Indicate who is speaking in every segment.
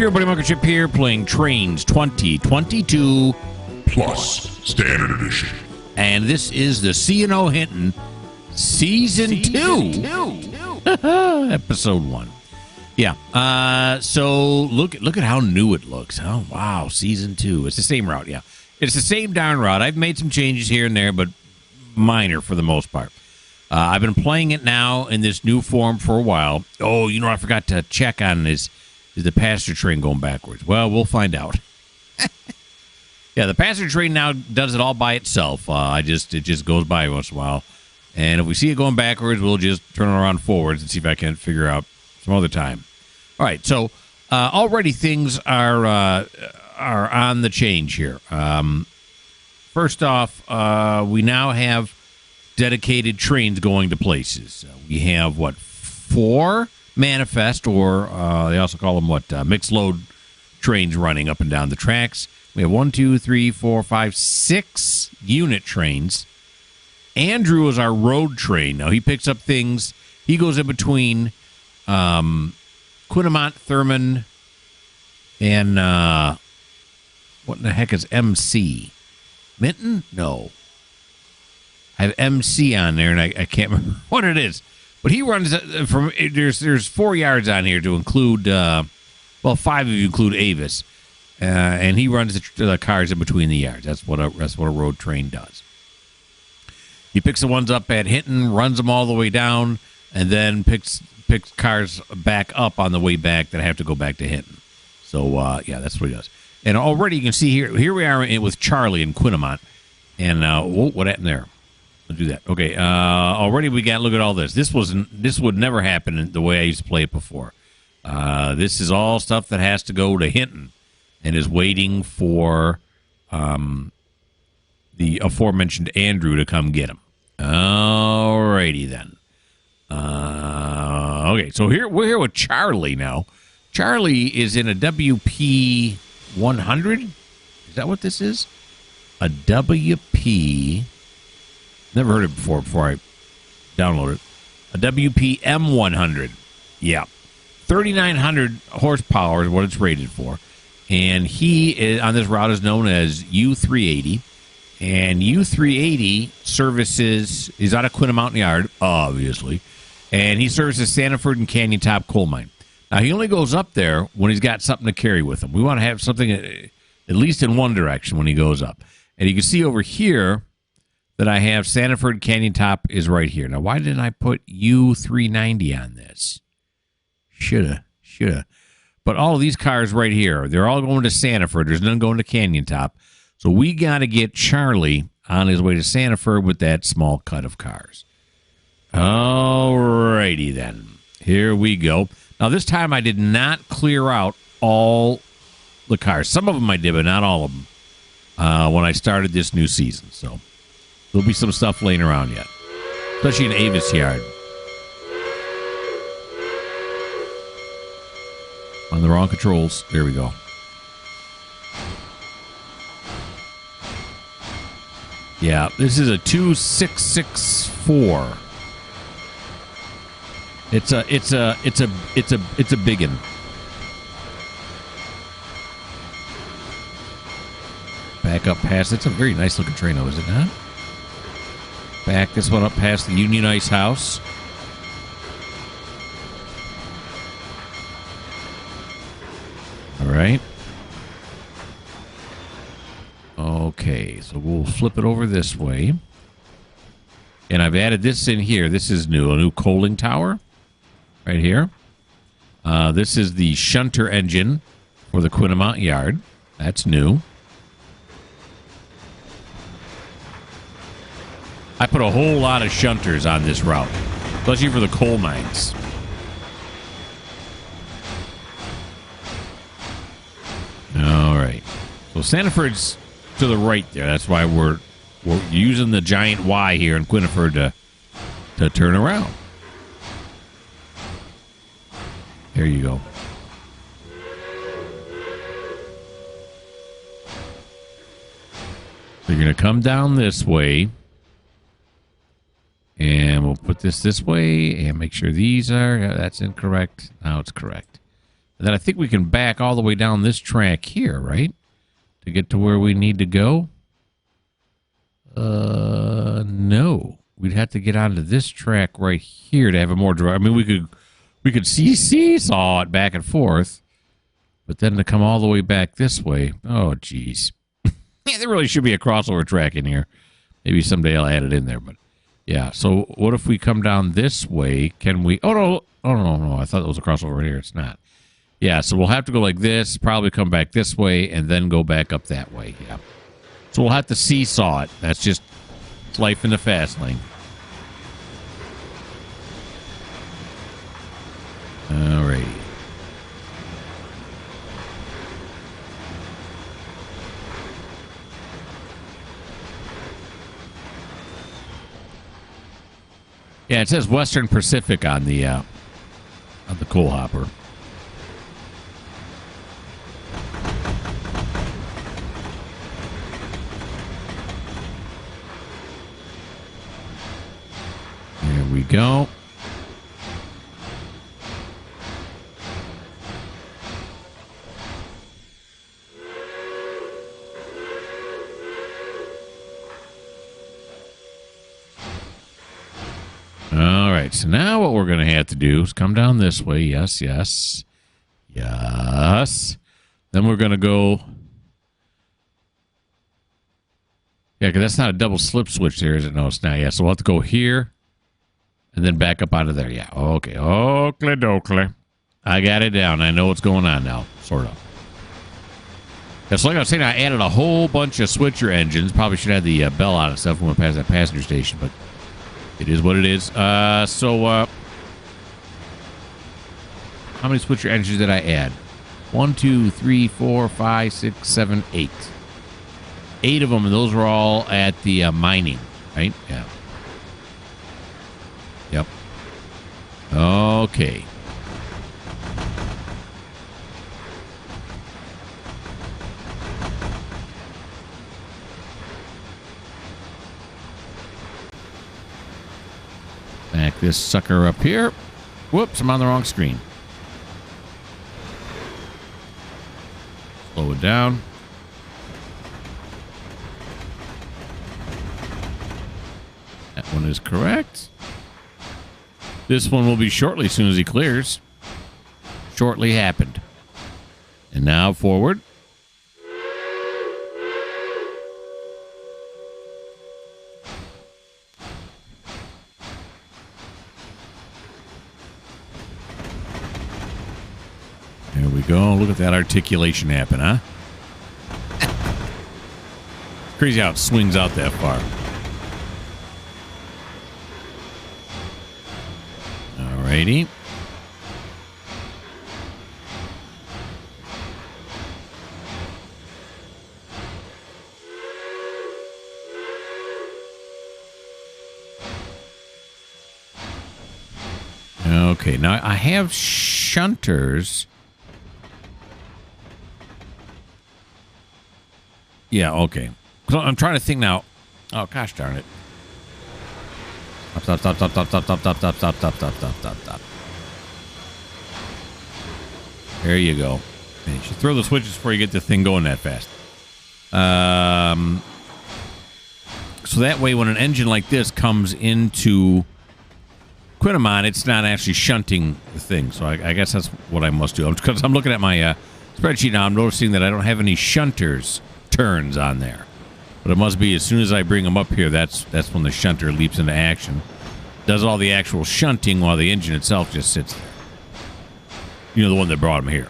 Speaker 1: your buddy Mikerowchip here, playing Trainz 2022
Speaker 2: Plus Standard Edition.
Speaker 1: And this is the C&O Hinton Season 2. Episode 1. Yeah. So look at how new it looks. Oh, wow. Season 2. It's the same route, yeah. It's the same darn route. I've made some changes here and there, but minor for the most part. I've been playing it now in this new form for a while. Oh, you know what I forgot to check on is the passenger train going backwards? Well, we'll find out. Yeah, the passenger train now does it all by itself. It just goes by once in a while. And if we see it going backwards, we'll just turn it around forwards and see if I can figure out some other time. All right, so already things are on the change here. First off, we now have dedicated trains going to places. We have, 4 manifest, or they also call them, mixed load trains running up and down the tracks. We have 1, 2, 3, 4, 5, 6 unit trains. Andrew is our road train. Now, he picks up things. He goes in between Quinnamont, Thurman, and what in the heck is MC? Minton? No. I have MC on there, and I can't remember what it is. But he runs from there's 4 yards on here to include 5 if you include Avis, and he runs the cars in between the yards. That's what a road train does. He picks the ones up at Hinton, runs them all the way down, and then picks cars back up on the way back that have to go back to Hinton. So yeah, that's what he does. And already you can see here we are with Charlie in Quinnamont, and what happened there? We'll do that. Okay. Already we got. Look at all this. This would never happen the way I used to play it before. This is all stuff that has to go to Hinton and is waiting for the aforementioned Andrew to come get him. Alrighty then. Okay. So we're here with Charlie now. Charlie is in a WP 100. Is that what this is? A WP. Never heard it before I download it. A WPM 100. Yeah. 3,900 horsepower is what it's rated for. And he is, on this route is known as U380. And U380 services, he's out of Quinnamont Yard, obviously. And he services Sanford and Canyon Top Coal Mine. Now, he only goes up there when he's got something to carry with him. We want to have something at least in one direction when he goes up. And you can see over here that I have Sanford Canyon Top is right here. Now, why didn't I put U390 on this? Shoulda. But all of these cars right here, they're all going to Sanford. There's none going to Canyon Top. So we got to get Charlie on his way to Sanford with that small cut of cars. All righty then. Here we go. Now, this time I did not clear out all the cars. Some of them I did, but not all of them when I started this new season. So there'll be some stuff laying around yet, especially in Avis Yard. On the wrong controls. There we go. Yeah, this is a 2664. It's a biggin. Back up past. It's a very nice looking train, though, is it not? Back this one up past the Union Ice House. All right. Okay, so we'll flip it over this way. And I've added this in here. This is new, a new coaling tower right here. This is the shunter engine for the Quinnamont Yard. That's new. I put a whole lot of shunters on this route, especially for the coal mines. All right. So Sanford's to the right there. That's why we're using the giant Y here in Quinnaford to turn around. There you go. So you're going to come down this way. And we'll put this way and make sure these are... That's incorrect. Now it's correct. And then I think we can back all the way down this track here, right? To get to where we need to go. No. We'd have to get onto this track right here to have a more direct. I mean, we could seesaw it back and forth, but then to come all the way back this way, oh, geez. Yeah, there really should be a crossover track in here. Maybe someday I'll add it in there, but yeah. So what if we come down this way? Can we? Oh, no. I thought it was a crossover right here. It's not. Yeah, so we'll have to go like this, probably come back this way, and then go back up that way. Yeah. So we'll have to seesaw it. That's just life in the fast lane. Alrighty. Yeah, it says Western Pacific on the coal hopper. There we go. All right, so now what we're going to have to do is come down this way. Yes. Then we're going to go... Yeah, because that's not a double slip switch there, is it? No, it's not. Yeah, so we'll have to go here and then back up out of there. Yeah, okay. Oakley dokley. I got it down. I know what's going on now, sort of. Yeah, so like I was saying, I added a whole bunch of switcher engines. Probably should have the bell on and stuff when we pass that passenger station, but it is what it is. So how many switcher engines did I add? 1, 2, 3, 4, 5, 6, 7, 8. 8 of them, and those were all at the mining, right? Yeah. Yep. Okay. Back this sucker up here. Whoops, I'm on the wrong screen. Slow it down. That one is correct. This one will be shortly as soon as he clears. Shortly happened. And now forward. There we go. Look at that articulation happen, huh? Crazy how it swings out that far. Alrighty. Okay, now I have shunters. Yeah, okay. So I'm trying to think now. Oh, gosh darn it. Stop. There you go. Man, you should throw the switches before you get the thing going that fast. So that way when an engine like this comes into Quinamon, it's not actually shunting the thing. So I guess that's what I must do. Because I'm looking at my spreadsheet now, I'm noticing that I don't have any shunters turns on there. But it must be as soon as I bring them up here, that's when the shunter leaps into action. Does all the actual shunting while the engine itself just sits there. You know, the one that brought him here.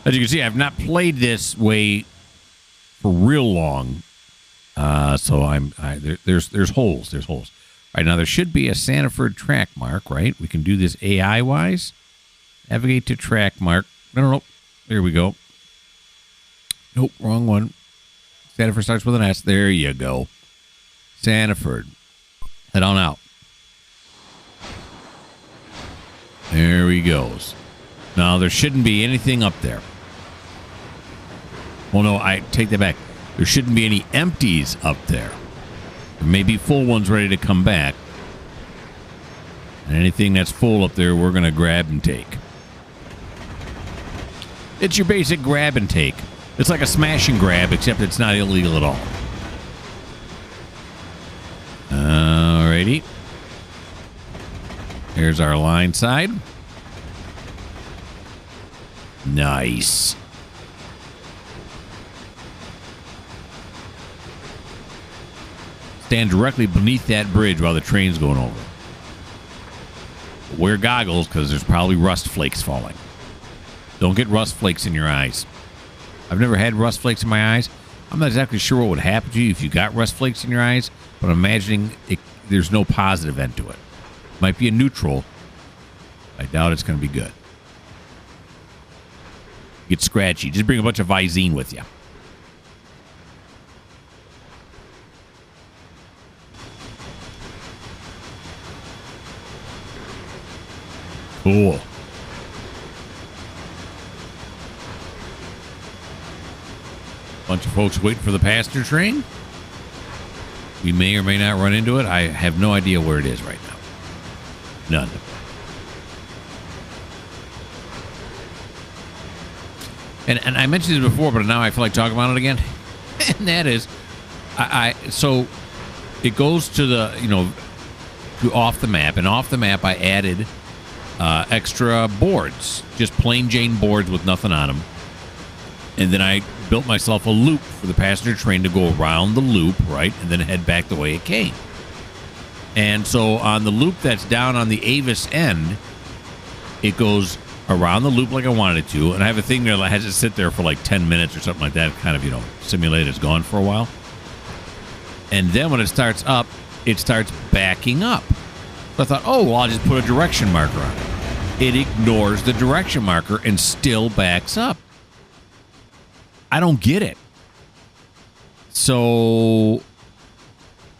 Speaker 1: As you can see, I've not played this way for real long. So there's holes. There's holes. All right, now there should be a Sanford track mark, right? We can do this AI-wise. Navigate to track mark. No. There we go. Nope, wrong one. Sanford starts with an S. There you go. Sanford. Head on out. There he goes. Now, there shouldn't be anything up there. Well, no, I take that back. There shouldn't be any empties up there. There may be full ones ready to come back. And anything that's full up there, we're going to grab and take. It's your basic grab and take. It's like a smash and grab, except it's not illegal at all. Alrighty. Here's our line side. Nice. Stand directly beneath that bridge while the train's going over. Wear goggles because there's probably rust flakes falling. Don't get rust flakes in your eyes. I've never had rust flakes in my eyes. I'm not exactly sure what would happen to you if you got rust flakes in your eyes, but I'm imagining there's no positive end to it. Might be a neutral. I doubt it's going to be good. Get scratchy. Just bring a bunch of Visine with you. Cool. Bunch of folks waiting for the passenger train. We may or may not run into it. I have no idea where it is right now. None. And I mentioned it before, but now I feel like talking about it again. And that is, so it goes to the, to off the map. And off the map, I added extra boards, just plain Jane boards with nothing on them. And then I built myself a loop for the passenger train to go around the loop, right, and then head back the way it came. And so on the loop that's down on the Avis end, it goes around the loop like I wanted it to. And I have a thing there that has it sit there for like 10 minutes or something like that, kind of, simulate it's gone for a while. And then when it starts up, it starts backing up. So I thought, oh, well, I'll just put a direction marker on it. It ignores the direction marker and still backs up. I don't get it. So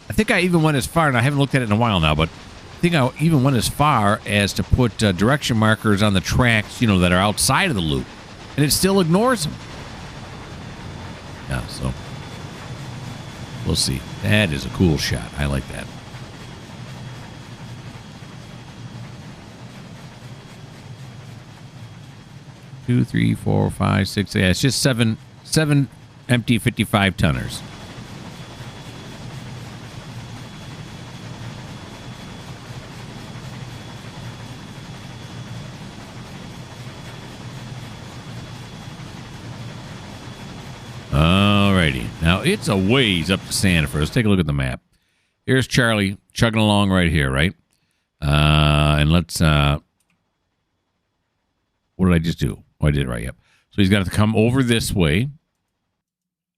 Speaker 1: I think I even went as far, and I haven't looked at it in a while now, but I think I even went as far as to put direction markers on the tracks, that are outside of the loop, and it still ignores them. Yeah, so we'll see. That is a cool shot. I like that. Two, 3, 4, 5, 6. Yeah, it's just seven empty 55-tonners. Alrighty. Now, it's a ways up to Sanford. Let's take a look at the map. Here's Charlie chugging along right here, right? And let's... what did I just do? Oh, I did it right, yep. So he's got to come over this way,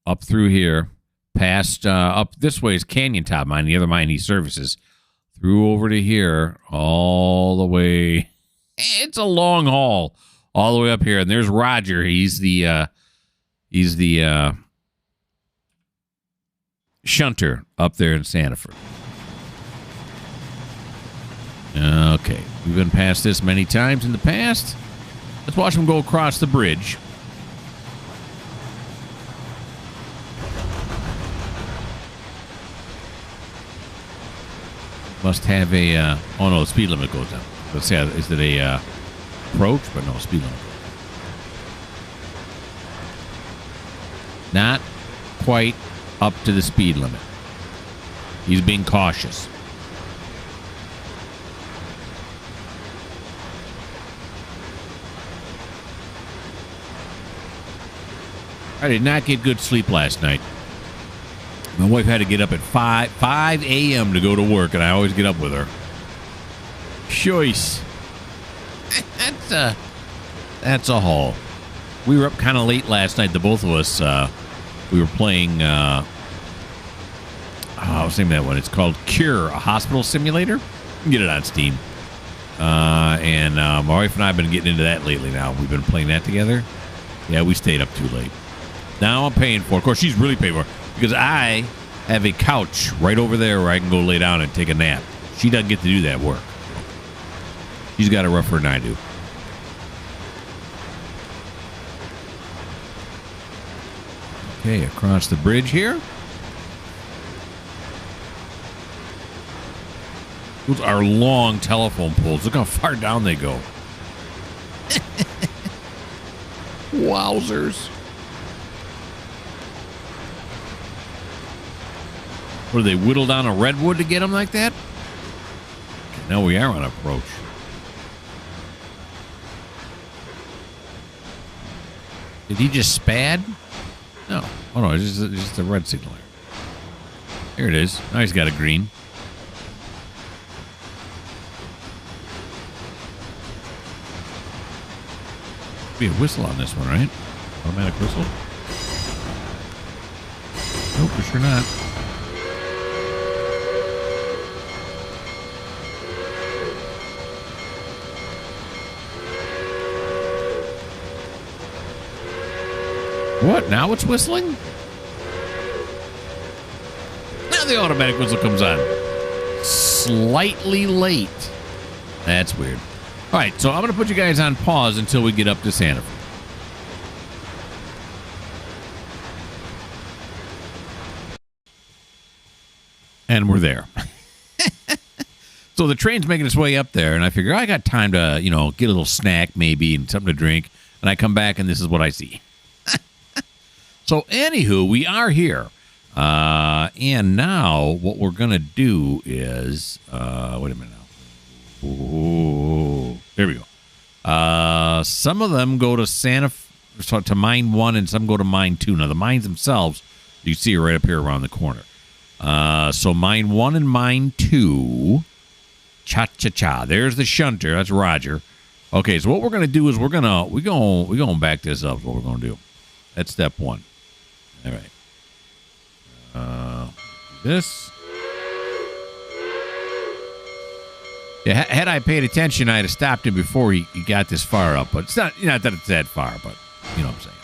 Speaker 1: up through here, past, up this way is Canyon Top Mine, the other mine he services, through over to here, all the way. It's a long haul, all the way up here. And there's Roger. He's the shunter up there in Sanford. Okay, we've been past this many times in the past. Let's watch him go across the bridge. Must have a... oh, no, the speed limit goes down. Let's see, is it a approach? But no, speed limit. Not quite up to the speed limit. He's being cautious. I did not get good sleep last night. My wife had to get up at 5 a.m. to go to work, and I always get up with her. Choice. That's a haul. We were up kind of late last night, the both of us. We were playing, what's the name of that one? It's called Cure, a hospital simulator. You can get it on Steam. And my wife and I have been getting into that lately now. We've been playing that together. Yeah, we stayed up too late. Now I'm paying for it. Of course, she's really paying for it because I have a couch right over there where I can go lay down and take a nap. She doesn't get to do that work. She's got it rougher than I do. Okay, across the bridge here. Those are long telephone poles. Look how far down they go. Wowzers. What, do they whittle down a redwood to get them like that? Now we are on approach. Did he just spad? No. Oh, no, it's just a red signal here. Here it is. Now he's got a green. Be a whistle on this one, right? Automatic whistle? Nope, for sure not. What? Now it's whistling? Now the automatic whistle comes on. Slightly late. That's weird. All right, so I'm going to put you guys on pause until we get up to Santa Fe. And we're there. So the train's making its way up there, and I figure I got time to, get a little snack maybe and something to drink. And I come back, and this is what I see. So, anywho, we are here. And now what we're going to do is... wait a minute now. Ooh, there we go. Some of them go to mine 1 and some go to mine 2. Now, the mines themselves, you see right up here around the corner. So mine 1 and mine 2. Cha-cha-cha. There's the shunter. That's Roger. Okay, so what we're going to do is we're going to back this up. Is what we're going to do. That's step 1. All right. This. Yeah, had I paid attention, I'd have stopped him before he got this far up. But it's not that it's that far, but you know what I'm saying.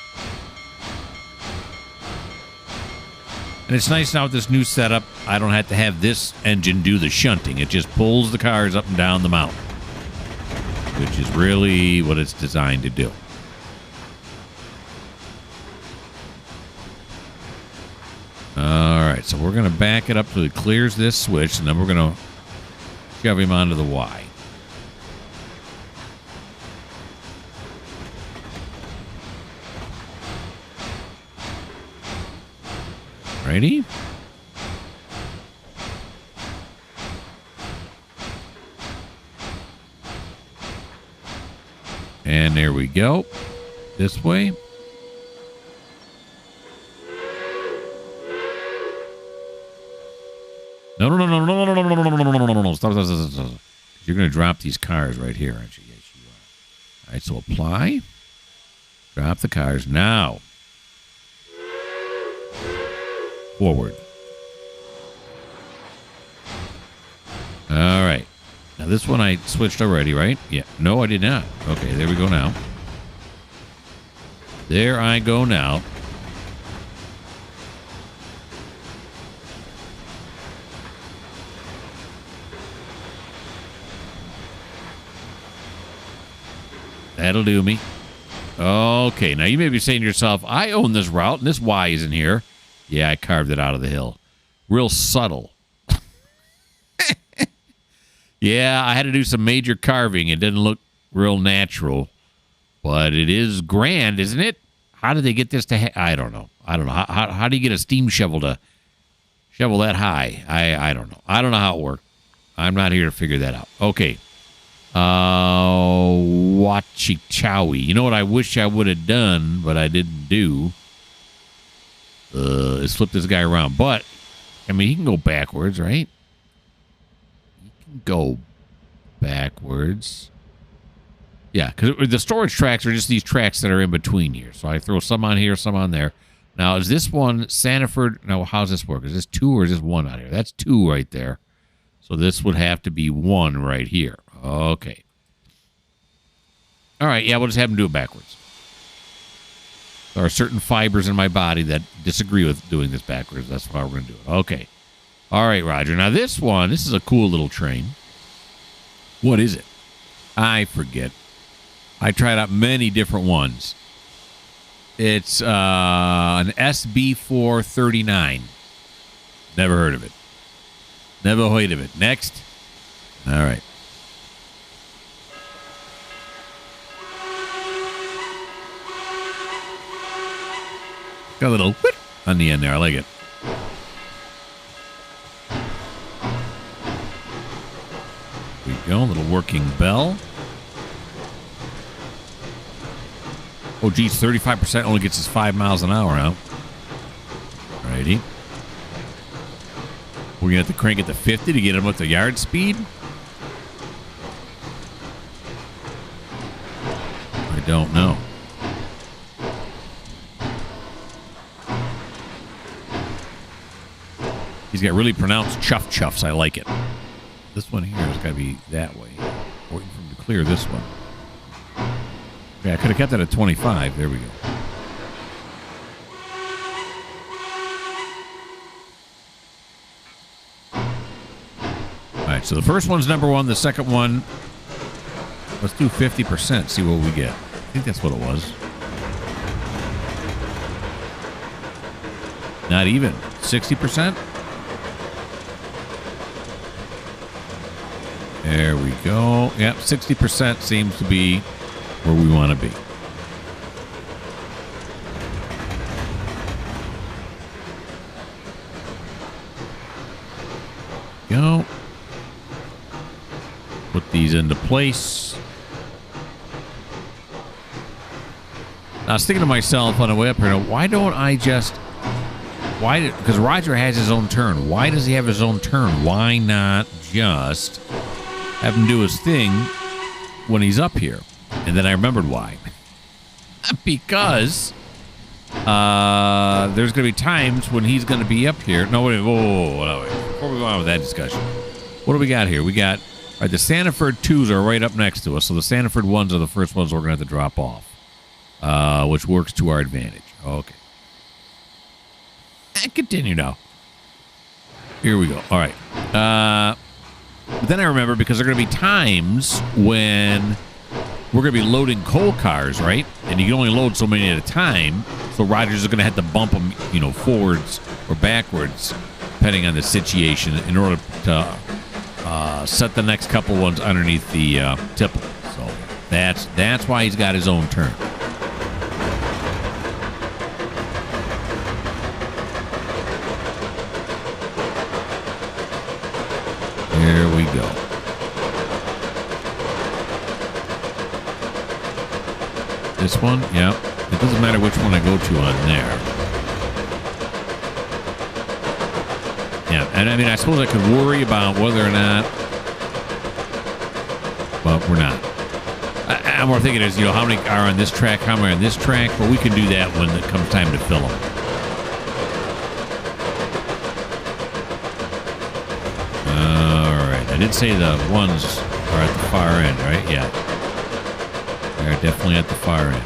Speaker 1: And it's nice now with this new setup, I don't have to have this engine do the shunting. It just pulls the cars up and down the mountain, which is really what it's designed to do. All right, so we're going to back it up till it clears this switch, and then we're going to shove him onto the Y. Ready? And there we go. This way. No. Stop. You're going to drop these cars right here, aren't you? Yes, you are. All right, so apply. Drop the cars now. Forward. All right. Now, this one I switched already, right? Yeah. No, I did not. Okay, there we go now. There I go now. That'll do me. Okay, now you may be saying to yourself, I own this route, and this Y isn't here. Yeah, I carved it out of the hill. Real subtle. Yeah, I had to do some major carving. It didn't look real natural, but it is grand, isn't it? How did they get this to... I don't know. How do you get a steam shovel to shovel that high? I don't know. I don't know how it worked. I'm not here to figure that out. Okay. Wachichowie. You know what I wish I would have done, but I didn't do? Is flip this guy around. But, I mean, he can go backwards, right? He can go backwards. Yeah, because the storage tracks are just these tracks that are in between here. So I throw some on here, some on there. Now, is this one Sanford? Now, how's this work? Is this 2 or is this 1 out here? That's 2 right there. So this would have to be 1 right here. Okay. All right, yeah, we'll just have him do it backwards. There are certain fibers in my body that disagree with doing this backwards. That's how we're going to do it. Okay. All right, Roger. Now, this is a cool little train. What is it? I forget. I tried out many different ones. It's an SB439. Never heard of it. Never heard of it. Next. All right. Got a little whip on the end there. I like it. There we go. A little working bell. Oh, geez, 35% only gets us 5 miles an hour out. Righty. We're going to have to crank it to 50 to get him up to yard speed? I don't know. He's got really pronounced chuffs. I like it. This one here has got to be that way. Waiting for him to clear this one. Yeah, I could have kept that at 25. There we go. All right, so the first one's number one. The second one, let's do 50%, see what we get. I think that's what it was. Not even. 60%? There we go. Yep, 60% seems to be where we want to be. Go. Put these into place. I was thinking to myself on the way up here, why don't I just... Why? Because Roger has his own turn. Why does he have his own turn? Why not just have him do his thing when he's up here? And then I remembered why. Because there's going to be times when he's going to be up here. No, wait, whoa. Before we go on with that discussion, what do we got here? We got, all right, the Sanford 2s are right up next to us. So the Sanford 1s are the first ones we're going to have to drop off, which works to our advantage. Okay. And continue now. Here we go. All right. But then I remember, because there are going to be times when we're going to be loading coal cars, right? And you can only load so many at a time. So Rogers is going to have to bump them, forwards or backwards, depending on the situation, in order to set the next couple ones underneath the tipple. So that's why he's got his own turn. There we go. This one, yeah. It doesn't matter which one I go to on there. Yeah, and I mean, I suppose I could worry about whether or not, but we're not. I'm more thinking is, how many are on this track, how many are on this track, but we can do that when it comes time to fill them. I did say the ones are at the far end, right? Yeah. They're definitely at the far end.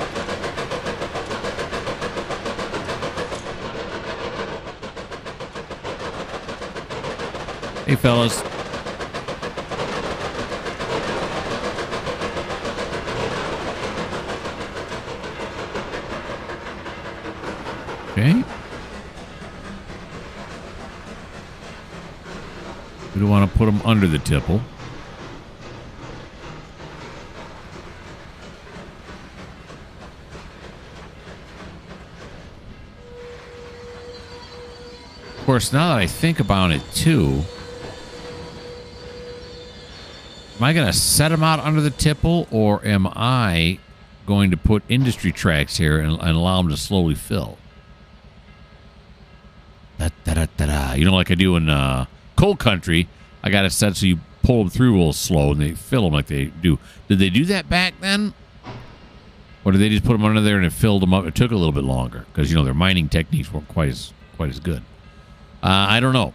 Speaker 1: Hey, fellas. Okay. We don't want to put them under the tipple. Of course, now that I think about it, too, am I going to set them out under the tipple, or am I going to put industry tracks here and allow them to slowly fill? Like I do in coal country, I got it set so you pull them through real slow and they fill them like they do. Did they do that back then? Or did they just put them under there and it filled them up? It took a little bit longer because, their mining techniques weren't quite as good. I don't know.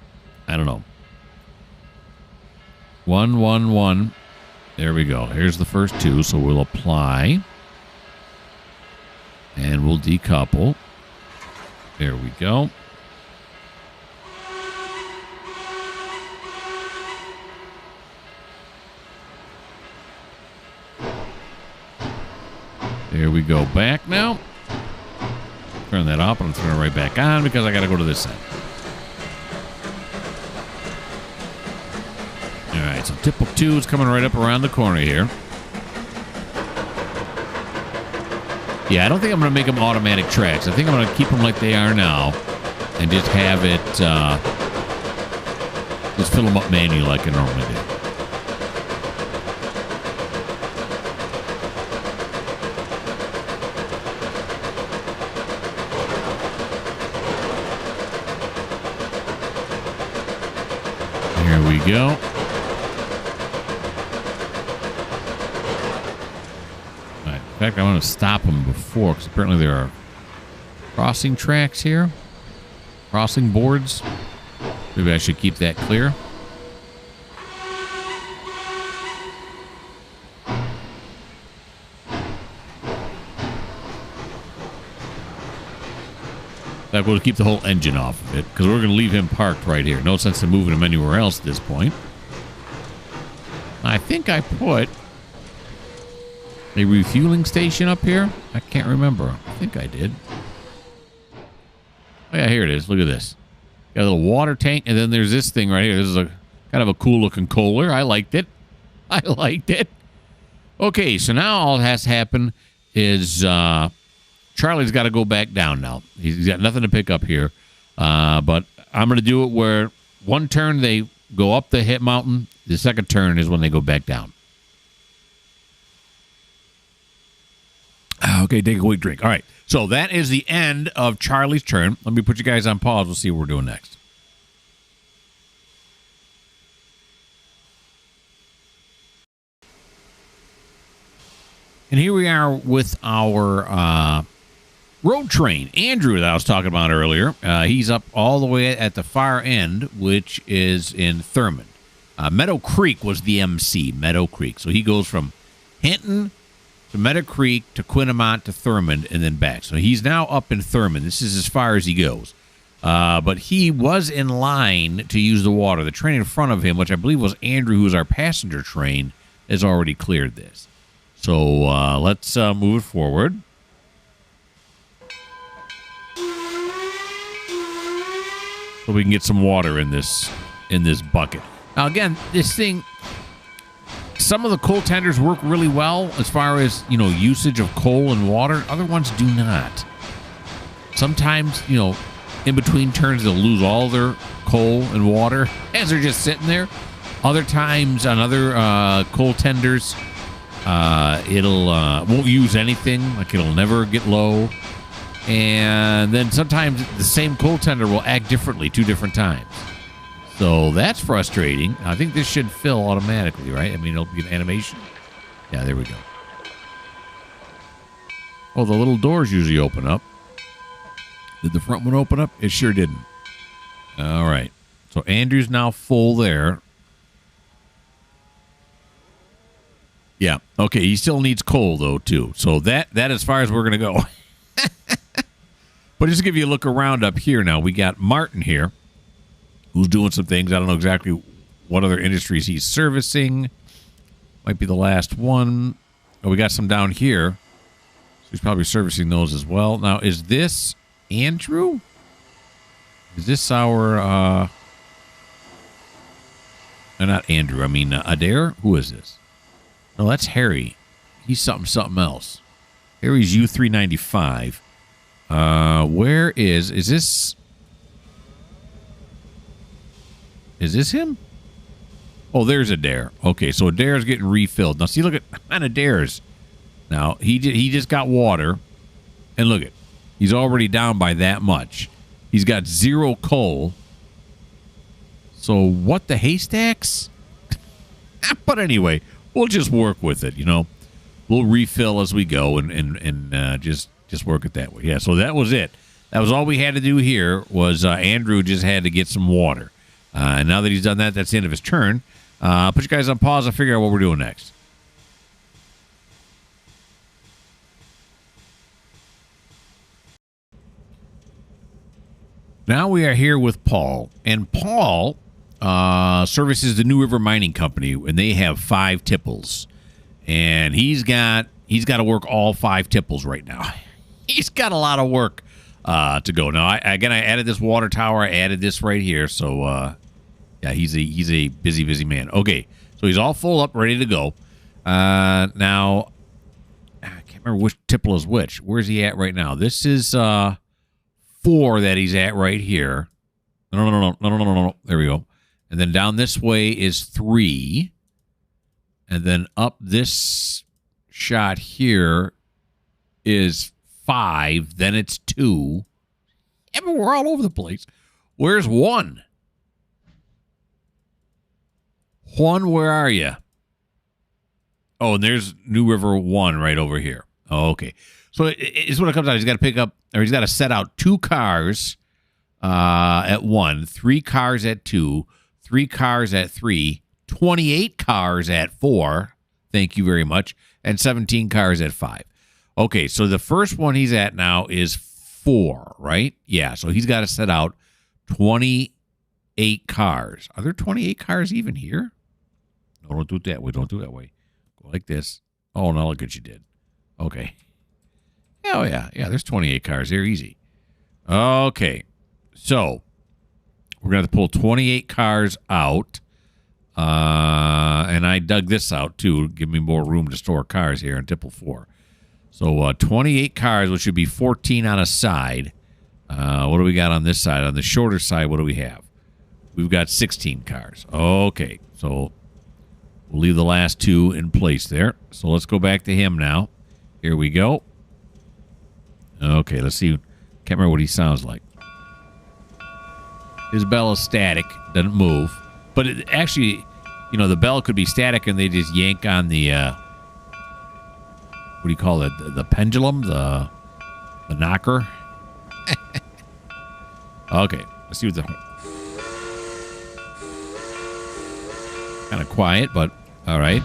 Speaker 1: 1, 1, 1. There we go. Here's the first two. So we'll apply. And we'll decouple. There we go. There we go. Back now. Turn that off, and I'm throwing it right back on because I got to go to this side. All right, so tipple 2 is coming right up around the corner here. Yeah, I don't think I'm going to make them automatic tracks. I think I'm going to keep them like they are now and just have it, just fill them up manually like I normally do. Here we go. All right. In fact, I want to stop them before, because apparently there are crossing tracks here. Crossing boards. Maybe I should keep that clear. That will keep the whole engine off of it, because we're going to leave him parked right here. No sense in moving him anywhere else at this point. I think I put a refueling station up here. I can't remember. I think I did. Oh, yeah, here it is. Look at this. Got a little water tank, and then there's this thing right here. This is a kind of a cool-looking Kohler. I liked it. I liked it. Okay, so now all that has to happen is... Charlie's got to go back down now. He's got nothing to pick up here. But I'm going to do it where one turn they go up the hit mountain. The second turn is when they go back down. Okay, take a quick drink. All right. So that is the end of Charlie's turn. Let me put you guys on pause. We'll see what we're doing next. And here we are with our... road train, Andrew, that I was talking about earlier. He's up all the way at the far end, which is in Thurmond. Meadow Creek was the MC, Meadow Creek. So he goes from Hinton to Meadow Creek to Quinnamont to Thurmond and then back. So he's now up in Thurmond. This is as far as he goes. But he was in line to use the water. The train in front of him, which I believe was Andrew, who was our passenger train, has already cleared this. So let's move it forward. So we can get some water in this bucket. Now again, this thing, some of the coal tenders work really well as far as, you know, usage of coal and water. Other ones do not. Sometimes, you know, in between turns they'll lose all their coal and water as they're just sitting there. Other times on other coal tenders, it'll won't use anything, like it'll never get low. And then sometimes the same coal tender will act differently 2 different times. So that's frustrating. I think this should fill automatically, right? I mean, it'll be an animation. Yeah, there we go. Oh, the little doors usually open up. Did the front one open up? It sure didn't. All right. So Andrew's now full there. Yeah. Okay, he still needs coal, though, too. So that as far as we're going to go. But just to give you a look around up here now, we got Martin here, who's doing some things. I don't know exactly what other industries he's servicing. Might be the last one. Oh, we got some down here. So he's probably servicing those as well. Now, is this Andrew? Is this our... No, not Andrew. I mean, Adair? Who is this? No, that's Harry. He's something else. Harry's U395. Where is this him? Oh, there's Adair. Okay, so Adair's getting refilled. Now, see, look at Adair's. Now, he just got water, and look at, he's already down by that much. He's got 0 coal. So, what the haystacks? But anyway, we'll just work with it, you know. We'll refill as we go and just work it that way. Yeah, so that was it. That was all we had to do here was Andrew just had to get some water. And now that he's done that, that's the end of his turn. Put you guys on pause and figure out what we're doing next. Now we are here with Paul. And Paul services the New River Mining Company, and they have 5 tipples. And he's got to work all 5 tipples right now. He's got a lot of work to go. Now, I added this water tower. I added this right here. So, yeah, he's a busy man. Okay, So he's all full up, ready to go. Now, I can't remember which tipple is which. Where's he at right now? This is 4 that he's at right here. No. There we go. And then down this way is 3. And then up this shot here is 5. Then it's 2. Yeah, but we're all over the place. Where's 1? 1, where are you? Oh, and there's New River 1 right over here. Oh, okay. So it's what it comes out. He's got to pick up, or he's got to set out 2 cars at 1, 3 cars at 2, 3 cars at 3, 28 cars at 4. Thank you very much. And 17 cars at 5. Okay, so the first one he's at now is 4, right? Yeah, so he's got to set out 28 cars. Are there 28 cars even here? No, don't do it that way. Don't do it that way. Go like this. Oh, no, look what you did. Okay. Oh, yeah. Yeah, there's 28 cars here. Easy. Okay. So, we're going to pull 28 cars out. And I dug this out, too. Give me more room to store cars here in Tipple 4. So, 28 cars, which should be 14 on a side. What do we got on this side? On the shorter side, what do we have? We've got 16 cars. Okay. So, we'll leave the last 2 in place there. So, let's go back to him now. Here we go. Okay, let's see. Can't remember what he sounds like. His bell is static. Doesn't move. But it actually, you know, the bell could be static and they just yank on the, what do you call it? The pendulum? The knocker? Okay, let's see what the... Kind of quiet, but all right.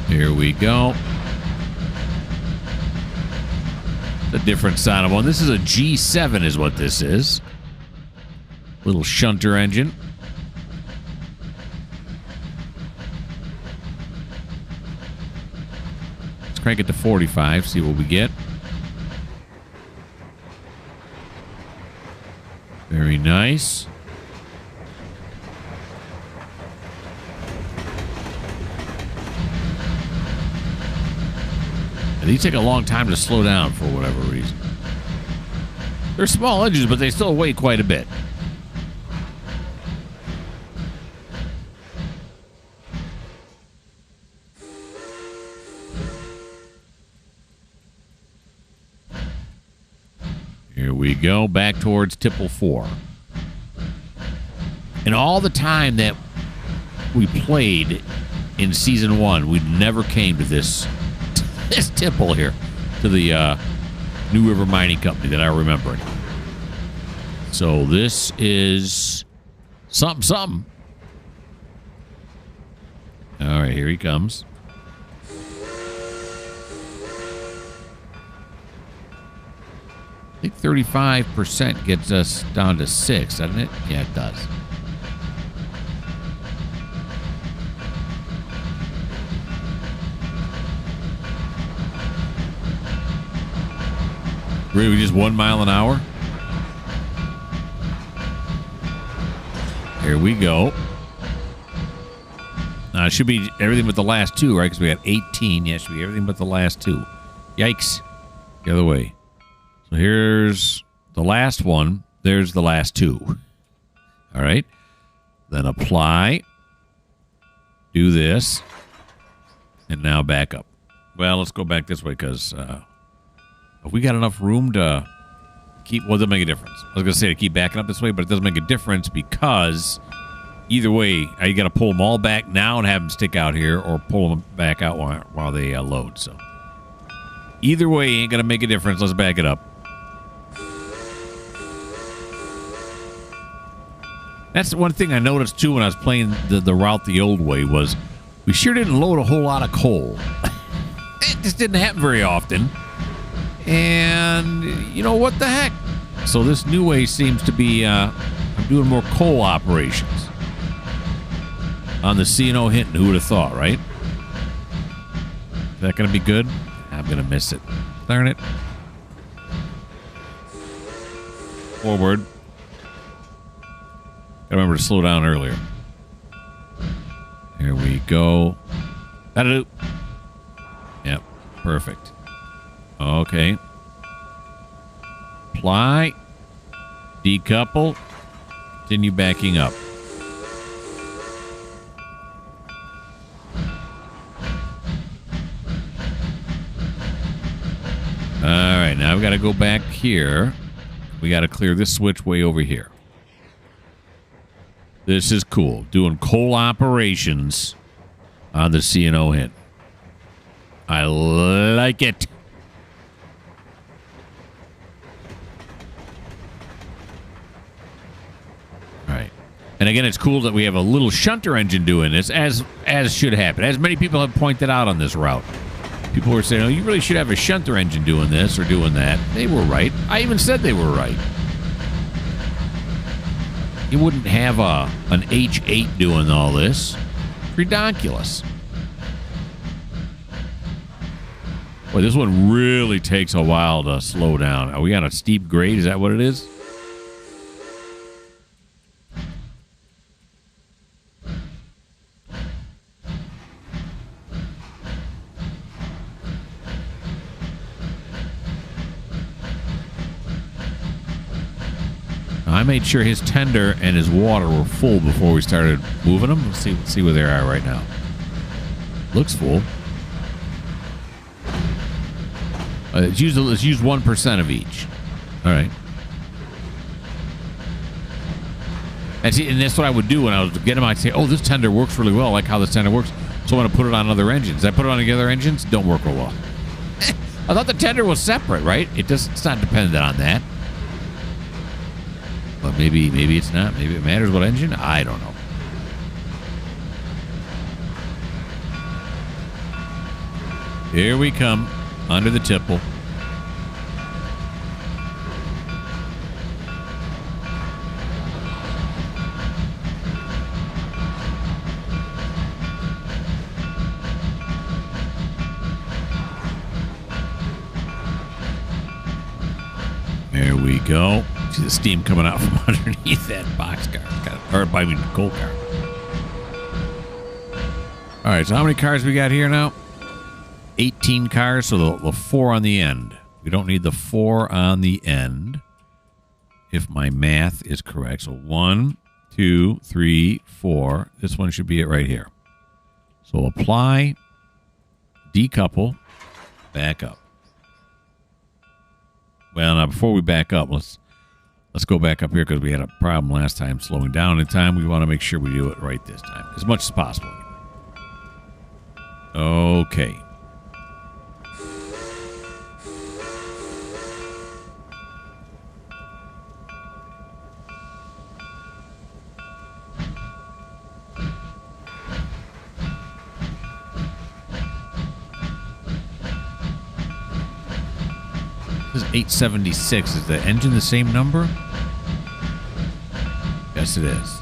Speaker 1: Here we go. A different sound of one. This is a G7 is what this is. Little shunter engine. Let's crank it to 45, see what we get. Very nice. And these take a long time to slow down for whatever reason. They're small engines, but they still weigh quite a bit. Here we go, back towards Tipple 4. And all the time that we played in Season 1, we never came to this tipple here, to the New River Mining Company that I remember. So this is something. All right, here he comes. I think 35% gets us down to 6, doesn't it? Yeah, it does. Really, just 1 mile an hour? Here we go. It should be everything but the last 2, right? Because we got 18. Yeah, it should be everything but the last 2. Yikes. The other way. So here's the last one. There's the last 2. All right. Then apply. Do this. And now back up. Well, let's go back this way because if we got enough room to keep... Well, it doesn't make a difference. I was going to say to keep backing up this way, but it doesn't make a difference because either way, you got to pull them all back now and have them stick out here or pull them back out while they load. So either way, ain't going to make a difference. Let's back it up. That's one thing I noticed, too, when I was playing the route the old way was we sure didn't load a whole lot of coal. It just didn't happen very often. And, you know, what the heck? So this new way seems to be I'm doing more coal operations on the C&O Hinton. Who would have thought, right? Is that going to be good? I'm going to miss it. Darn it. Forward. remember to slow down earlier. Here we go. That'll do. Yep, perfect. Okay. Apply. Decouple. Continue backing up. All right, now we've got to go back here. We got to clear this switch way over here. This is cool. Doing coal operations on the C&O Hinton. I like it. All right. And again, it's cool that we have a little shunter engine doing this, as should happen. As many people have pointed out on this route. People were saying, oh, you really should have a shunter engine doing this or doing that. They were right. I even said they were right. You wouldn't have an H8 doing all this. Ridiculous. Boy, this one really takes a while to slow down. Are we on a steep grade? Is that what it is? I made sure his tender and his water were full before we started moving them. Let's see where they are right now. Looks full. Let's use 1% of each. All right. And that's what I would do when I was getting them. I'd say, oh, this tender works really well. I like how this tender works. So I'm going to put it on other engines. I put it on the other engines. Don't work real well. I thought the tender was separate, right? It's not dependent on that. But maybe it's not. Maybe it matters what engine. I don't know. Here we come under the tipple. There we go. See the steam coming out from underneath that boxcar. Coal car. All right, so how many cars we got here now? 18 cars, so the 4 on the end. We don't need the 4 on the end, if my math is correct. So 1, 2, 3, 4. This one should be it right here. So apply, decouple, back up. Well, now before we back up, let's go back up here because we had a problem last time slowing down in time. We want to make sure we do it right this time, as much as possible. Okay. This is 876. Is the engine the same number? Yes, it is.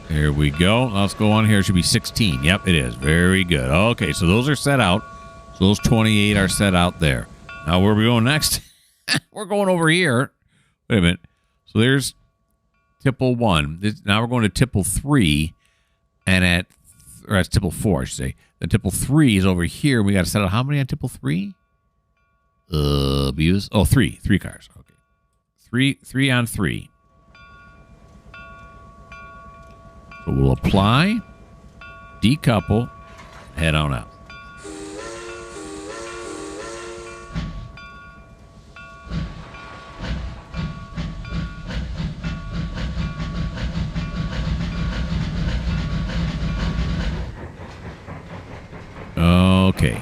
Speaker 1: Here we go. Let's go on here. It should be 16. Yep, it is. Very good. Okay, so those are set out. So those 28 are set out there. Now, where are we going next? We're going over here. Wait a minute. So there's tipple 1. Now we're going to tipple 3. And that's tipple 4, I should say. The tipple 3 is over here. We got to set out how many on tipple 3? Three. 3 cars. Okay. 3 on 3. So we'll apply, decouple, head on out. Okay.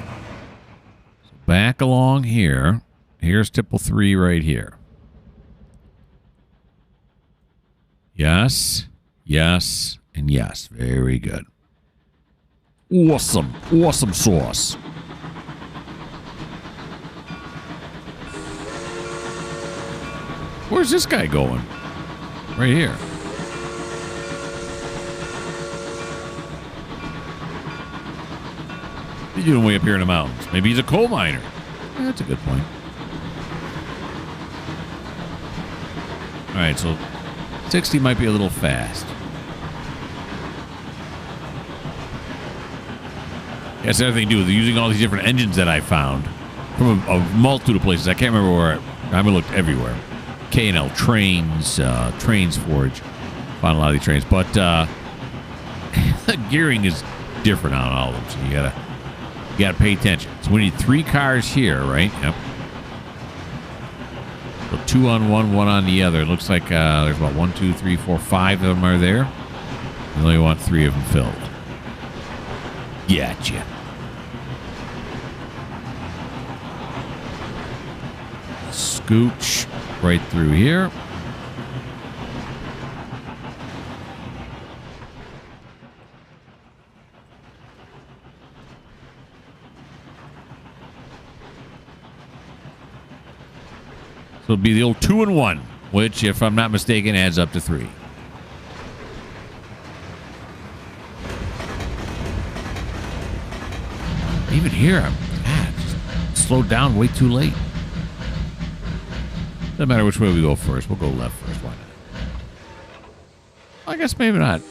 Speaker 1: So back along here. Here's tipple 3 right here. Yes, yes, and yes. Very good. Awesome. Awesome sauce. Where's this guy going? Right here. He's doing way up here in the mountains. Maybe he's a coal miner. Yeah, that's a good point. All right, so 60 might be a little fast. That's the other thing to do with using all these different engines that I found from a multitude of places. I can't remember where. I looked everywhere. K&L, Trainz, Trainz Forge. Found a lot of these trains. But the gearing is different on all of them, so you gotta pay attention. So we need 3 cars here, right? Yep. So 2 on one on the other. It looks like there's about 1, 2, 3, 4, 5 of them are there. We only want 3 of them filled. Gotcha. Scooch right through here. So it'll be the old 2 and 1, which, if I'm not mistaken, adds up to 3. Even here, I'm just slowed down way too late. Doesn't matter which way we go first. We'll go left first. Why not? I guess maybe not.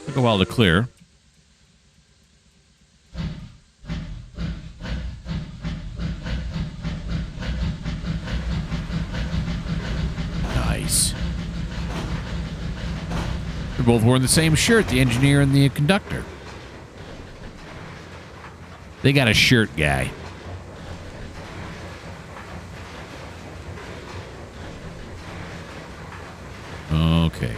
Speaker 1: Took a while to clear. Nice. They're both wearing the same shirt, the engineer and the conductor. They got a shirt guy. Okay.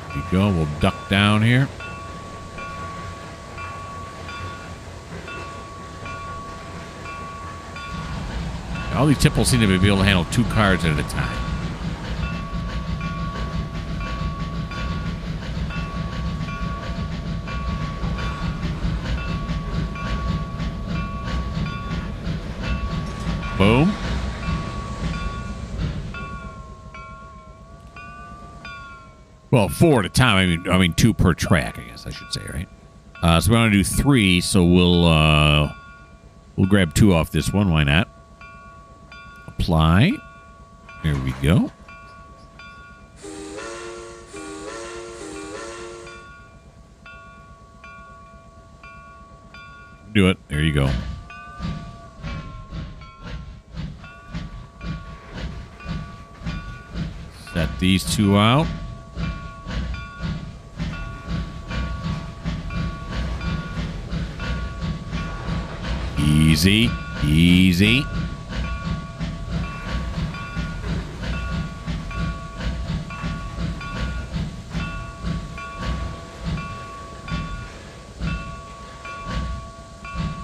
Speaker 1: There you go. We'll duck down here. All these tipples seem to be able to handle 2 cars at a time. Boom. Well, 4 at a time. I mean 2 per track, I guess I should say, right? So we want to do 3, so we'll grab 2 off this one. Why not? Apply. There we go. Do it. There you go. Set these 2 out. Easy. Easy.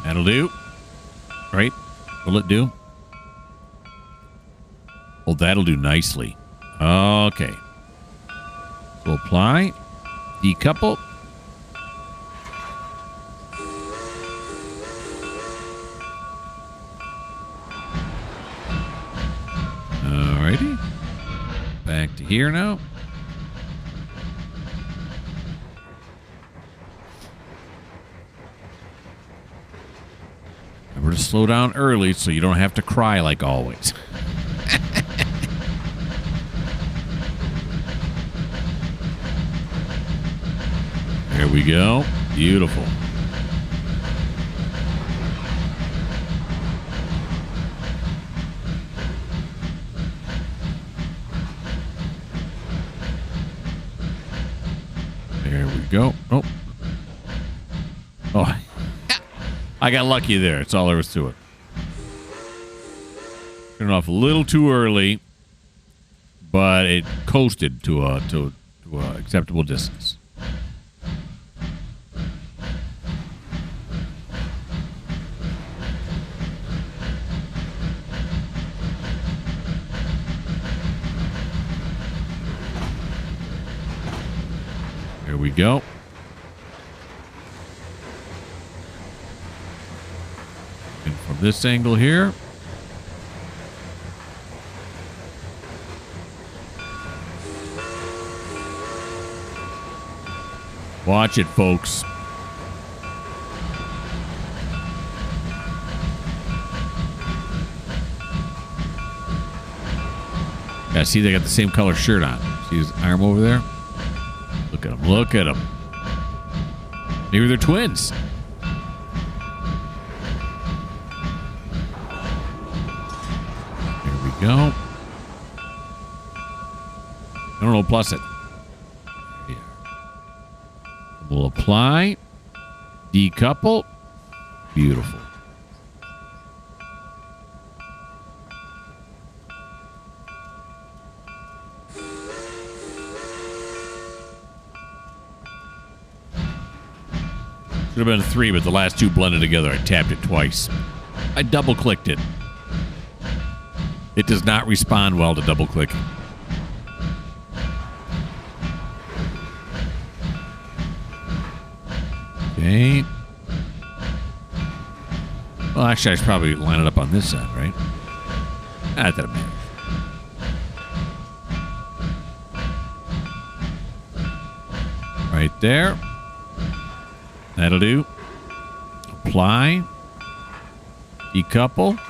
Speaker 1: That'll do. Right? Will it do? Well, that'll do nicely. Okay. So apply. Decouple. Alrighty. Back to here now. Remember to slow down early so you don't have to cry like always. There we go. Beautiful. There we go. Oh. Oh. I got lucky there. That's all there was to it. Turned off a little too early, but it coasted to a acceptable distance. There we go. this angle here. Watch it, folks. Yeah, see, they got the same color shirt on. See his arm over there? Look at him. Look at him. Maybe they're twins. Here we go. I don't know, plus it. Here. We'll apply. Decouple. Beautiful. Should have been 3, but the last 2 blended together. I tapped it twice. I double-clicked it. It does not respond well to double-clicking. Okay. Well, actually, I should probably line it up on this side, right? That doesn't matter. Right there. That'll do. Apply. Decouple.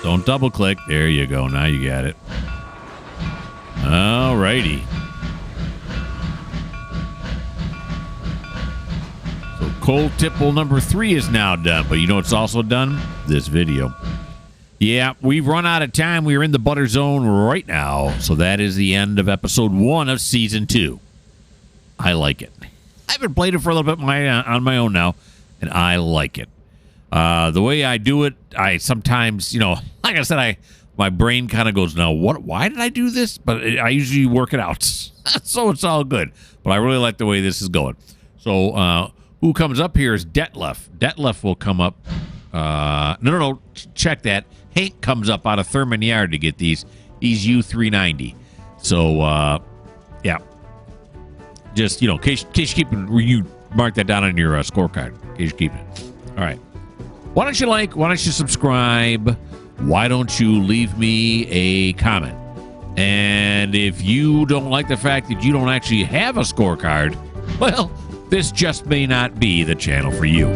Speaker 1: Don't double click. There you go. Now you got it. All righty. So cold tipple number 3 is now done. But you know what's also done? This video. Yeah, we've run out of time. We're in the butter zone right now. So that is the end of episode 1 of season 2. I like it. I haven't played it for a little bit on my own now, and I like it. The way I do it, I sometimes, like I said, my brain kind of goes, no, what? Why did I do this? But I usually work it out, so it's all good. But I really like the way this is going. So who comes up here is Detlef. Detlef will come up. No, check that. Hank comes up out of Thurman Yard to get these. He's U390. So, yeah. Just, in case you keep it, you mark that down on your scorecard. In case you keep it. All right. Why don't you like? Why don't you subscribe? Why don't you leave me a comment? And if you don't like the fact that you don't actually have a scorecard, well, this just may not be the channel for you.